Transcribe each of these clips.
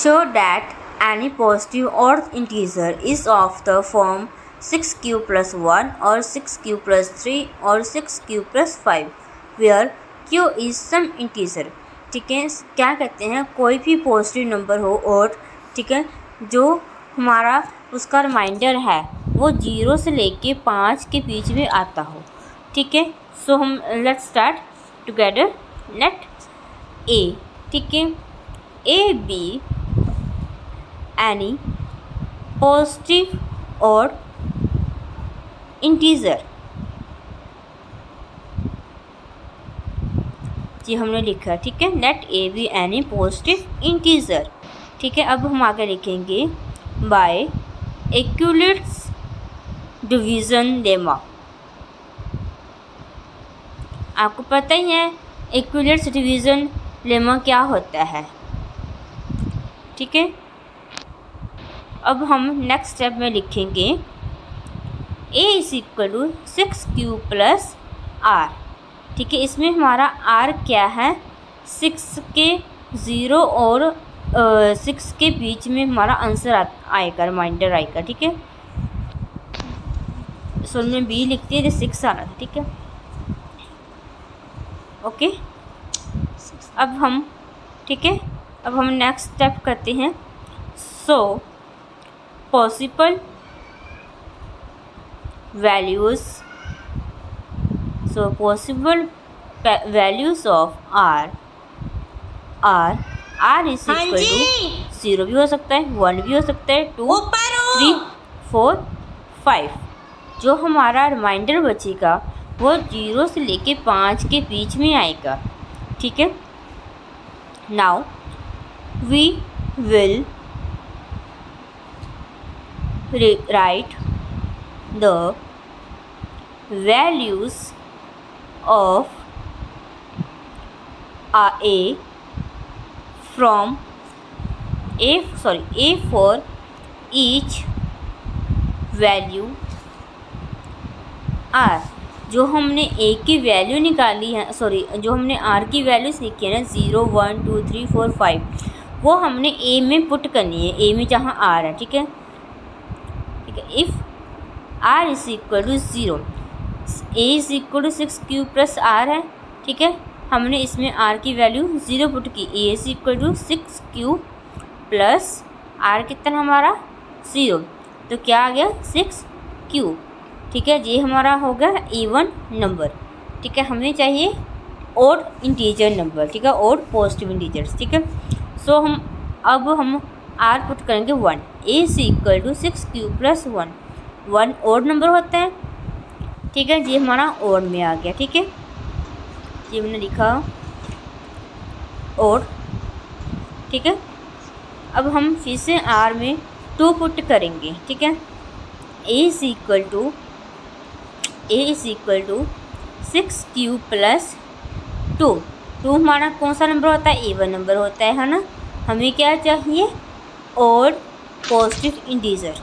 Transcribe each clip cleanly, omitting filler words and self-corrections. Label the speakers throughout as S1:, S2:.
S1: Show that any positive odd integer is of the form 6q plus 1 or 6q plus 3 or 6q plus 5 where q is some integer। ठीक है, क्या कहते हैं, कोई भी positive number हो और ठीक है जो हमारा उसका रिमाइंडर है वो 0 से लेके 5 के बीच में आता हो। ठीक है, सो हम let's start together. Let a, ठीक है, ए बी एनी पॉजिटिव और इंटीजर। जी हमने लिखा, ठीक है, let a b any positive integer. ठीक है, अब हम आगे लिखेंगे बाय एक्यूलेट्स डिवीज़न लेमा। आपको पता ही है एक्यूलेट्स डिवीज़न लेमा क्या होता है। ठीक है, अब हम नेक्स्ट स्टेप में लिखेंगे a is equal to 6q plus r। ठीक है, इसमें हमारा r क्या है, 6 के 0 और 6 के बीच में हमारा आंसर आएगा, रिमाइंडर आएगा। ठीक है, सो में b लिखते हैं, 6 आ रहा था। ठीक है, ओके, अब हम, ठीक है, अब हम नेक्स्ट स्टेप करते हैं। So possible values, so possible values of r is equal to 0 भी हो सकता है, 1 भी हो सकता है, 2, 3, 4, 5। जो हमारा रिमाइंडर बचेगा वो 0 से लेके 5 के बीच में आएगा। ठीक है, now we will write the values of a for each value r। जो हमने a की वैल्यू निकाली है, जो हमने r की वैल्यूज लिखी है ना, 0, 1, 2, 3, 4, 5, वो हमने a में पुट करनी है, a में जहाँ r है। ठीक है, if r is equal to 0, a is equal to 6q plus r है। ठीक है, हमने इसमें r की वैल्यू 0 पुट की, a is equal to 6q plus r कितना हमारा 0, तो क्या आ गया 6q। ठीक है, ये हमारा हो गया इवन नंबर। ठीक है, हमें चाहिए ऑड इंटीजर नंबर। ठीक है, ऑड पॉजिटिव इंटीजर्स। ठीक है, सो अब हम r पुट करेंगे 1, a is equal to 6q plus 1 odd number होता है। ठीक है, ये हमारा ऑड में आ गया। ठीक है, ये हमने लिखा ऑड। ठीक है, अब हम फिर से r में 2 पुट करेंगे। ठीक है, a is equal to 6q plus 2 हमारा कौन सा नंबर होता है, इवन नंबर होता है ना। हमें क्या चाहिए, ऑड पॉजिटिव इंटीजर।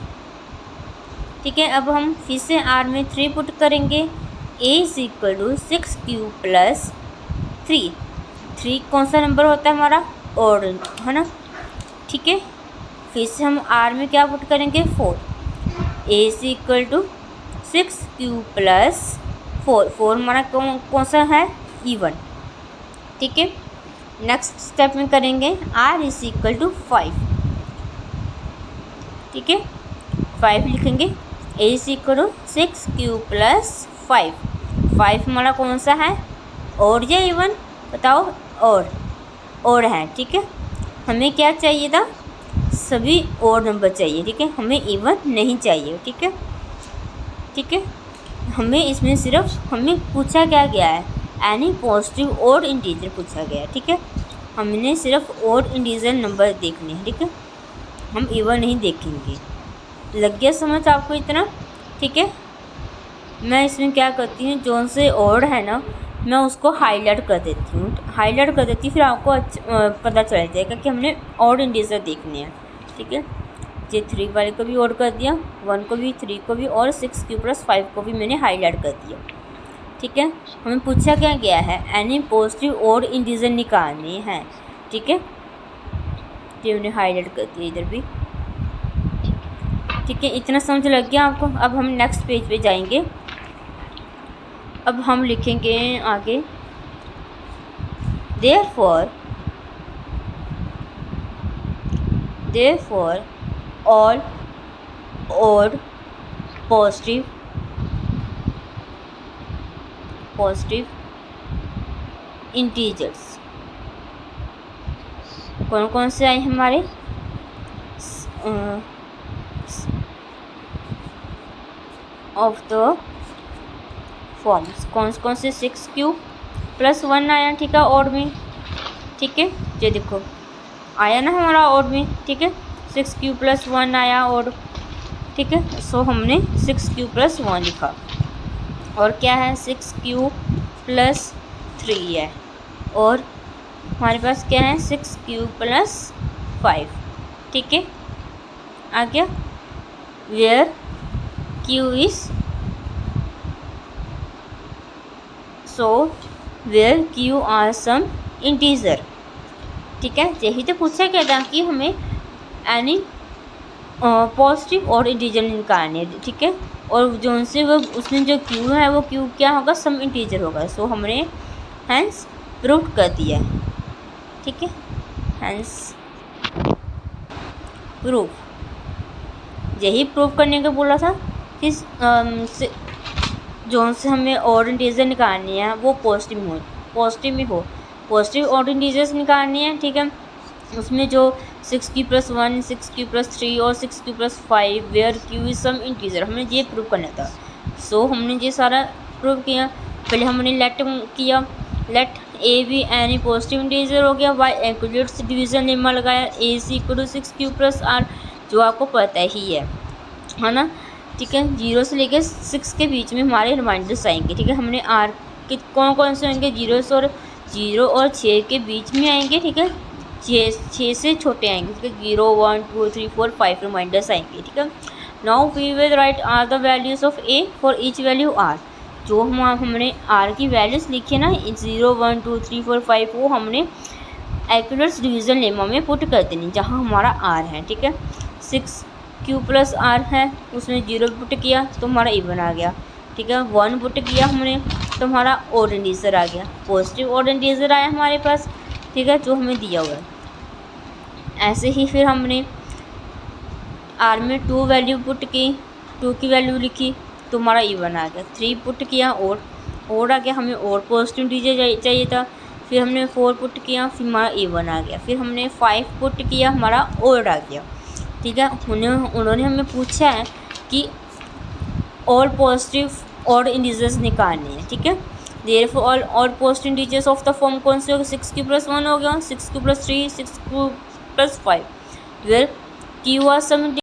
S1: ठीक है, अब हम फिर से r में 3 पुट करेंगे, a is equal to 6q plus 3 कौन सा नंबर होता है हमारा, ऑड है ना। ठीक है, फिर से हम r में क्या पुट करेंगे, 4, a is equal to 6q plus 4 हमारा कौन सा है, इवन। ठीक है, नेक्स्ट स्टेप में करेंगे r इज इक्वल टू 5। ठीक है, 5 लिखेंगे, a is equal to 6q plus 5 हमारा कौन सा है, ऑड या इवन, बताओ, ऑड है। ठीक है, हमें क्या चाहिए था, सभी ऑड नंबर चाहिए। ठीक है, हमें इवन नहीं चाहिए। ठीक है, ठीक है, हमें इसमें सिर्फ हमें पूछा क्या गया है, एनी पॉजिटिव ऑड इंटीजर पूछा गया है। ठीक है, हमने सिर्फ ऑड इंटीजर नंबर देखने हैं। ठीक है, हम इवन नहीं देखेंगे। लग गया समझ आपको इतना। ठीक है, मैं इसमें क्या करती हूँ, जो से ऑड है ना, मैं उसको हाईलाइट कर देती हूँ, फिर आपको पता चल जाएगा कि हमने ऑड इंटीजर देखने हैं। ठीक है, ये 3 वाले को भी ऑड कर दिया, 1 को भी, 3 को भी, और 6q प्लस 5 को भी मैंने हाईलाइट कर दिया। ठीक है, हमें पूछा क्या गया है, एनी पॉजिटिव ऑड इंटीजर निकालने हैं। ठीक है, ये उन्हें हाईलाइट कर दिया इधर भी। ठीक है, इतना समझ लग गया आपको। अब हम नेक्स्ट पेज पे जाएंगे। अब हम लिखेंगे आगे, therefore all odd positive integers कौन कौन से आए हमारे ऑफ द फॉर्म्स, कौन से 6 + 1 आया। ठीक है, और में। ठीक है, ये देखो आया ना हमारा और में। ठीक है, 6 + 1 आया और। ठीक है, सो हमने 6 + 1 लिखा। और क्या है, 6 + 3 है। और हमारे पास क्या है, 6 + 5। ठीक है, आ गया। Where Q is where Q are some integer. ठीक है, यही तो पूछा गया था कि हमें एनी पॉजिटिव और इंटीजर निकालने। ठीक है, और जो उनसे वो उसमें जो Q है वो Q क्या होगा, सम इंटीजर होगा। सो हमने हैंस प्रूव कर दिया। ठीक है, हैंस प्रूफ, यही प्रूव करने को बोला था कि जो से हमें और इंटीजर निकालनी है वो पॉजिटिव में हो। पॉजिटिव और इंटीजर्स निकालनी है। ठीक है, उसमें जो 6 + 1, 6 + 3 और 6 + 5 where Q is some integer, हमें ये प्रूव करना था। सो हमने ये सारा प्रूव किया। पहले हमने लेट किया, let a b any positive integer हो गया। बाय एक्यूरेट डिवीजन लेमा लगाया, ए = 6 + r, जो आपको पता ही है ना। ठीक है, 0 से लेकर 6 के बीच में हमारे रिमाइंडर्स आएंगे। ठीक है, हमने आर के कौन से होंगे, 0 और 6 के बीच में आएंगे। ठीक है, 6 से छोटे आएंगे। ठीक है, 0, 1, 2, 3, 4, 5 रिमाइंडर्स आएंगे। ठीक है, now we will write R the values of A for each value R. जो हमने आर की वैल्यूज़ लिखी है ना, 0, 1, 2, 3, 4, 5, वो हमने एक्यूरेट डिवीजन लेमा में पुट कर देनी जहाँ हमारा आर है। ठीक है, 6 Q + r है, उसमें 0 पुट किया तो हमारा इवन आ गया। ठीक है, 1 पुट किया हमने तो हमारा ऑड इंटीजर आ गया, पॉजिटिव ऑड इंटीजर आया हमारे पास। ठीक है, जो हमें दिया हुआ है। ऐसे ही फिर हमने r में 2 वैल्यू पुट की, 2 की वैल्यू लिखी तो हमारा इवन आ गया। 3 पुट किया और आ गया, हमें और पॉजिटिव इंटीजर चाहिए था। फिर हमने 4 पुट किया, फिर हमारा इवन आ गया। फिर हमने 5 पुट किया, हमारा ऑड आ गया। ठीक है, उन्होंने हमें पूछा है कि ऑल पॉजिटिव और इंटीजर्स निकालने हैं। ठीक है, therefore all positive integers of the form कौन से हो गए, 6 + 1 हो गया, 6 + 3, 6 + 5 वेयर Q आर सम